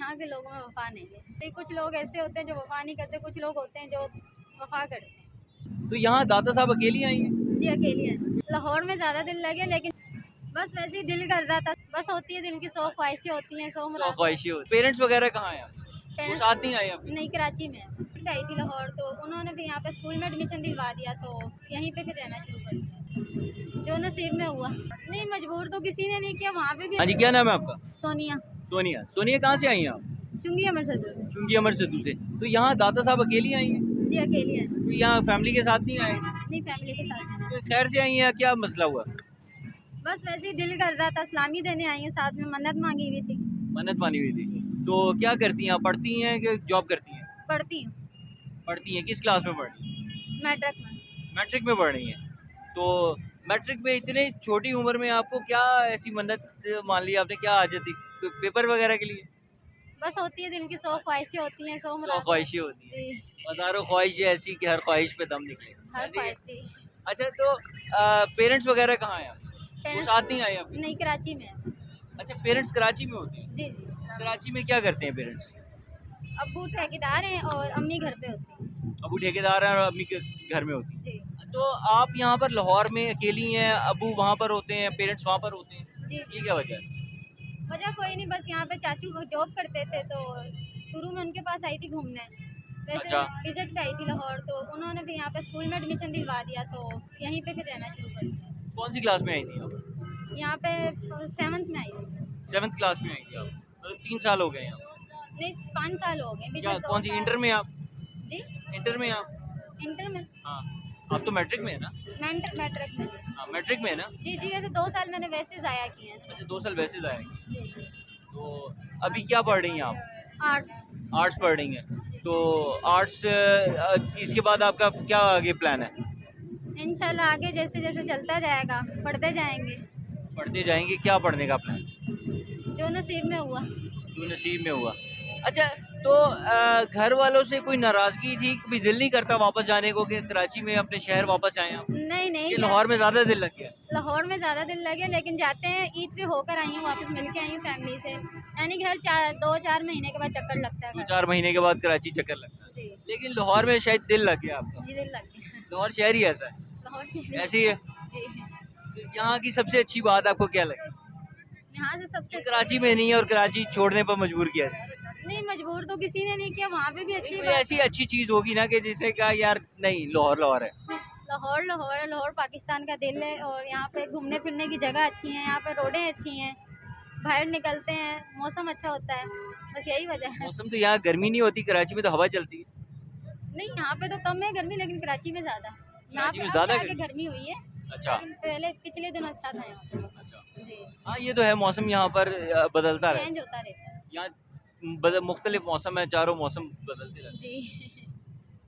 यहाँ के लोगों में वफा नहीं है। तो कुछ लोग ऐसे होते हैं जो वफा नहीं करते, कुछ लोग होते हैं जो वफा करते हैं। तो यहाँ दाता साहब अकेली आई हैं? जी अकेली है। लाहौर में ज़्यादा दिल लगे, लेकिन बस वैसे ही दिल कर रहा था। बस होती है दिल की सौ ख्वाहिशें होती हैं, सौ सौ मुरादें। ख्वाहिशी हो। पेरेंट्स वगैरह कहाँ हैं आपके? वो पेरेंट्स साथ नहीं आए आपके? नहीं, कराची में आई थी लाहौर, तो उन्होंने फिर यहाँ पे स्कूल में एडमिशन दिलवा दिया, तो यहीं पे फिर रहना शुरू कर दिया, जो नसीब में हुआ। नहीं, मजबूर तो किसी ने नहीं किया, वहाँ पे भी। हाँ जी, क्या नाम है आपका? सोनिया। सोनिया। सोनिया कहाँ से आई हैं आप? चुंगी अमृतसर से। चुंगी अमर सिद्धू से। तो यहाँ दाता साहब अकेली आई हैं? जी अकेली है। तो यहाँ फैमिली के साथ नहीं आए? नहीं, फैमिली के साथ। तो खैर से आई हैं, क्या मसला हुआ? बस वैसे ही दिल कर रहा था, सलामी देने आई हूँ, साथ में मन्नत मांगी हुई थी। मन्नत मानी हुई थी। तो क्या करती हैं आप? पढ़ती हैं कि जॉब करती हैं? पढ़ती हूँ। पढ़ती हैं। किस क्लास में पढ़ रही हैं? मैट्रिक में। मैट्रिक में पढ़ रही हैं। तो मैट्रिक में इतनी छोटी उम्र में आपको क्या ऐसी मन्नत मान ली आपने? क्या हाजत थी? पेपर वगैरह के लिए? बस होती है दिल की सौ ख्वाहिशें होती हैं, सौ सौ मुरादें। ख्वाहिशें होती हैं। जी, हज़ारों ख्वाहिशें ऐसी कि हर ख्वाहिश पे दम निकले। हर ऐसी है? ख्वाहिश। जी। अच्छा, तो पेरेंट्स वगैरह कहाँ हैं आपके? वो पेरेंट्स साथ नहीं आए आपके? नहीं, कराची में है। अच्छा, पेरेंट्स कराची में होते हैं। जी जी। कराची में क्या करते हैं पेरेंट्स? अब्बू ठेकेदार हैं और अम्मी घर पे होती हैं। अबू ठेकेदार हैं और अम्मी के घर में होती जी हैं। तो आप यहाँ पर लाहौर में अकेली हैं, अबू वहाँ पर होते हैं, पेरेंट्स वहाँ पर होते हैं, जी। ये क्या वजह है? वजह कोई नहीं, बस यहाँ पे चाचू जॉब करते थे, तो शुरू में उनके पास आई थी घूमने। वैसे अच्छा। विजिट पे आई थी लाहौर, तो उन्होंने फिर यहाँ पे स्कूल में एडमिशन दिलवा दिया, तो यहीं पे फिर रहना शुरू कर दिया। कौन सी क्लास में आई थी आप? यहाँ पे 7th में आई थी। 7th क्लास में आई थी आप? तो 3 साल हो गए यहाँ? नहीं, 5 साल हो गए, बीच क्या में 2 कौन सी साल। इंटर में आप? जी, इंटर में आप? इंटर में। हाँ, आप तो मैट्रिक में है ना? मैट्रिक में। जी हाँ, मैट्रिक में है ना? जी जी, वैसे 2 साल मैंने वैसे ज़ाया किए हैं। अच्छा, 2 साल वैसे जाएंगे। जी। तो अभी क्या पढ़ रही हैं आप? आर्ट्स। आर्ट्स पढ़ रही हैं। तो आर्ट्स इसके बाद आपका क्या आगे प्लान है? इंशाल्लाह आगे जैसे जैसे चलता जाएगा, पढ़ते जाएंगे, पढ़ते जाएंगे। क्या पढ़ने का प्लान? जो नसीब में हुआ। जो नसीब में हुआ। अच्छा, तो घर वालों से कोई नाराजगी थी? कभी दिल नहीं करता वापस जाने को कि कराची में अपने शहर वापस आए आप? नहीं नहीं, ये लाहौर में ज्यादा दिल लग गया? लाहौर में ज़्यादा दिन लगे, लेकिन जाते हैं, ईद पे होकर आई हूँ, वापस मिल के आई हूँ फैमिली से। यानी घर 2-4 महीने के बाद चक्कर लगता है दो घर। चार महीने के बाद कराची चक्कर लगता है। जी लेकिन लाहौर में शायद दिल लग गया आपका। जी, दिल लग गया। लाहौर शहर ही ऐसा है। लाहौर से ऐसी है। जी। तो यहाँ की सबसे अच्छी बात आपको क्या लगी? यहाँ से सबसे जो कराची में नहीं है और कराची छोड़ने पर मजबूर किया जिसे? नहीं, मजबूर तो किसी ने नहीं किया, वहाँ पे भी नहीं, अच्छी कोई बात ऐसी है। अच्छी चीज होगी ना कि जिसने कहा यार नहीं, लाहौर लाहौर है। लाहौर लाहौर है, लाहौर पाकिस्तान का दिल है, और यहाँ पे घूमने फिरने की जगह अच्छी हैं, यहाँ पे रोडें अच्छी हैं, बाहर निकलते हैं, मौसम अच्छा होता है, बस यही वजह है। मौसम तो यहाँ गर्मी नहीं होती, कराची में तो हवा चलती है। नहीं, यहाँ पे तो कम है गर्मी, लेकिन कराची में ज़्यादा। यहाँ कराची पे में अब ज्यादा जाके गर्मी? गर्मी हुई है, अच्छा। लेकिन पहले पिछले दिन अच्छा था यहाँ पे। अच्छा। जी, हाँ, ये तो है, मौसम यहाँ पर बदलता रहता चेंज है। होता रहता है। यहाँ मुख्तलिफ मौसम है, चारों मौसम बदलते रहते हैं। जी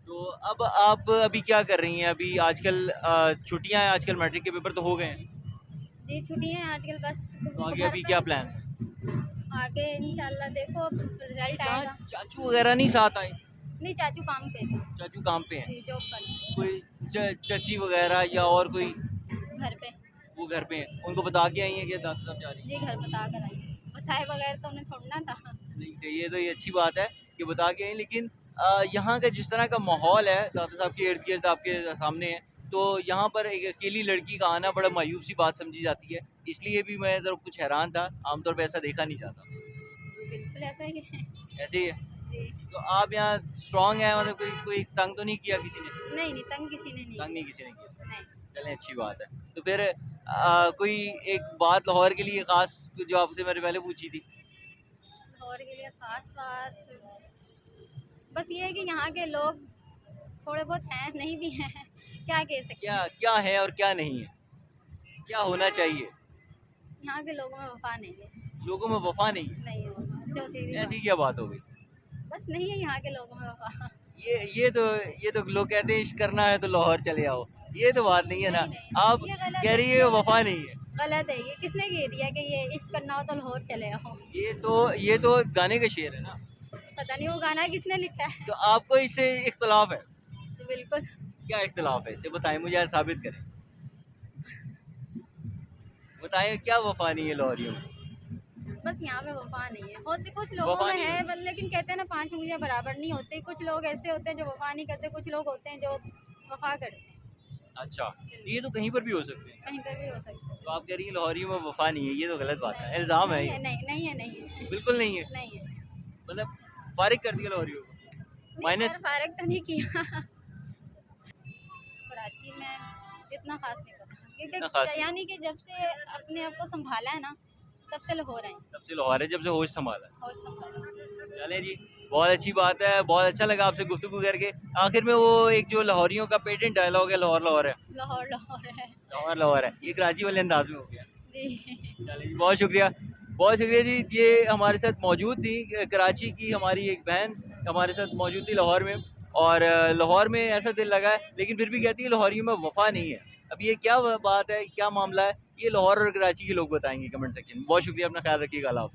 तो अब आप अभी क्या कर रही हैं? अभी आजकल छुट्टियां हैं, आजकल मैट्रिक के पेपर तो हो गए हैं। जी, छुट्टियाँ हैं आजकल, बस तो आगे घर अभी पे। क्या प्लान है? आगे इंशाल्लाह देखो, अब रिजल्ट यहाँ आएगा। चाचू वगैरह नहीं साथ आए? नहीं, चाचू काम पे थे। चाचू काम पे हैं। जी, जॉब पर हैं। कोई चाची वगैरह या और कोई? घर पे। वो घर पे हैं, उनको बता के आई हैं कि दादा साहब जा रही जी, घर बता कर आई। बताए बगैर तो उन्हें छोड़ना था। हैं? नहीं चाहिए, तो ये अच्छी बात है कि बता के आई। लेकिन यहाँ का जिस तरह का माहौल है, दादा साहब के इर्द गिर्द आपके सामने है, तो यहाँ पर एक अकेली लड़की का आना बड़ा मायूब सी बात समझी जाती है। इसलिए भी मैं जरा कुछ हैरान था, आमतौर पर ऐसा देखा नहीं जाता। बिल्कुल ऐसा ही है। ऐसे ही है। जी। तो आप यहाँ स्ट्रांग है, मतलब कोई कोई तंग तो नहीं किया किसी ने? नहीं नहीं, तंग किसी ने नहीं तंग नहीं किया। किसी ने किया। नहीं। चलें, अच्छी बात है। तो फिर कोई एक बात लाहौर के लिए खास जो आपसे मैंने पहले पूछी थी? लाहौर के लिए खास बात बस ये है कि यहाँ के लोग थोड़े बहुत हैं, नहीं भी हैं, क्या कह सकते क्या हैं। क्या है और क्या नहीं है? क्या होना चाहिए? यहाँ के लोगों में वफा नहीं है। लोगों में वफा नहीं है? नहीं है वफा, जो सीधी बात। ऐसी क्या बात हो गई? बस नहीं है यहाँ के लोगों में वफा। ये तो लोग कहते हैं इश्क करना है तो लाहौर चले आओ। ये तो बात नहीं है ना। नहीं नहीं, आप ये गलत कह है, रही है ये वफा गलत है। नहीं है। गलत है, ये किसने कह दिया कि ये इश्क करना हो तो लाहौर चले आओ। ये तो गाने का शेर है ना। पता नहीं वो गाना किसने लिखा है। तो आपको इससे इख्तलाफ है? तो बिल्कुल। क्या इख्तलाफ है, इसे बताएं मुझे, आज साबित करें। बताएं क्या वफा नहीं है लाहौरियों में? बस यहाँ पे वफा नहीं है, होते कुछ लोगों वफा में नहीं है लेकिन कहते हैं ना 5 उंगलियां बराबर नहीं होती, कुछ लोग ऐसे होते हैं जो वफा नहीं करते, कुछ लोग होते हैं जो वफा करते हैं। अच्छा, ये तो कहीं पर भी हो सकते हैं। कहीं पर भी हो सकता है। तो आप कह रही हैं लाहौरियों में वफा नहीं है, ये तो गलत बात है, इल्ज़ाम है नहीं ये। है, नहीं है, नहीं है, बिल्कुल नहीं है, नहीं है। मतलब फारिग कर दिया लाहौरियों को। नहीं, माइनस फारग तो नहीं किया। कराची में इतना खास नहीं पता, इतना खास क्योंकि नहीं। यानी कि जब से अपने आप को संभाला है ना, तब से लाहौर हैं, तब से लाहौर है जब से होश संभाला है। होश संभाला। चलें जी, बहुत अच्छी बात है, बहुत अच्छा लगा आपसे गुफ्तगू करके। आखिर में वो एक जो लाहौरियों का पेटेंट डायलॉग है, लाहौर लाहौर है, लाहौर लाहौर है। लाहौर लाहौर है, ये कराची वाले अंदाज में हो गया। जी। चलिए जी, बहुत शुक्रिया, बहुत शुक्रिया जी। ये हमारे साथ मौजूद थी कराची की हमारी एक बहन, हमारे साथ मौजूद थी लाहौर में। और लाहौर में ऐसा दिल लगा है, लेकिन फिर भी कहती है लाहौरियों में वफा नहीं है। अब ये क्या बात है, क्या मामला है, ये लाहौर और कराची के लोग बताएंगे कमेंट सेक्शन में। बहुत शुक्रिया, अपना ख्याल रखिएगा, अल्लाह हाफ़िज़।